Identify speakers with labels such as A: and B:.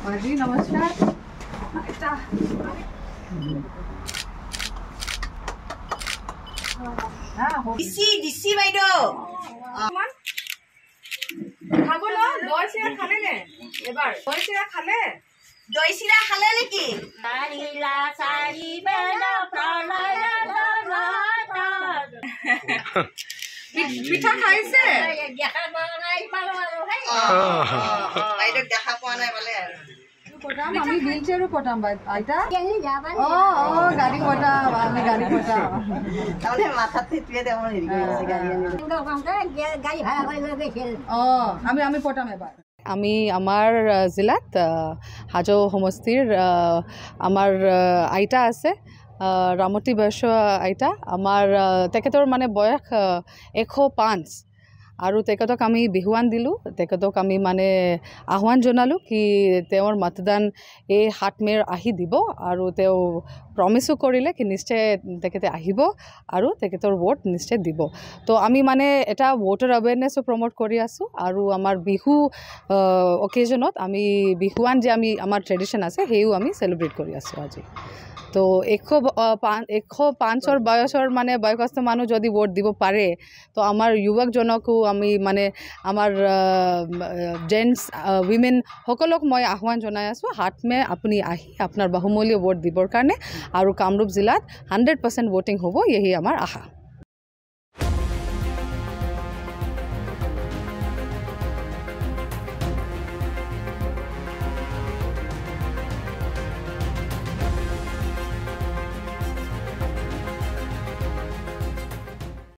A: जी नमस्कार
B: দিছি বাইদেউ
A: খাব ন দৈ চিৰা খালে নে এবাৰ দৈ চিৰা খালে
B: দৈ চিৰা খালে নেকি
A: পিঠা খাইছে
B: বাইদেউ দেখা পোৱা নাই বোলে আৰু
A: আমি হুইল চেয়াৰো পঠাম আইতা গাড়ী পঠাম আমি গাড়ী পঠাম
B: তাৰমানে মাথাত সেইটোৱে তেওঁৰ হেৰি কৰিছে গাড়ী
A: আমি পঠাম এবাৰ
C: আমি আমাৰ জিলাত হাজো সমষ্টিৰ আমাৰ আইতা আছে ৰামতী বয়স আইতা আমাৰ তেখেতৰ মানে বয়স 105 আৰু তেখেতক আমি বিহুৱান দিলোঁ তেখেতক আমি মানে আহ্বান জনালোঁ কি তেওঁৰ মতদান এই 7 মে'ৰ আহি দিব আৰু তেওঁ প্ৰমিছো কৰিলে কি নিশ্চয় তেখেতে আহিব আৰু তেখেতৰ ভোট নিশ্চয় দিব তো আমি মানে এটা ভোটাৰ এৱেৰনেছো প্ৰমোট কৰি আছোঁ আৰু আমাৰ বিহু অকেজনত আমি বিহুৱান যে আমি আমাৰ ট্ৰেডিশ্যন আছে সেইও আমি চেলিব্ৰেট কৰি আছোঁ আজি তো 105 বয়সৰ মানে বয়সস্থ মানুহ যদি ভোট দিব পাৰে তো আমাৰ যুৱকজনকো আমি মানে আমাৰ জেন্টছ উইমেন সকলক মই আহ্বান জনাই আছোঁ 7 মে আপুনি আহি আপোনাৰ বহুমূলীয় ভোট দিবৰ কাৰণে আৰু কামৰূপ জিলাত 100% ভোটিং হ'ব এহি আমাৰ আশা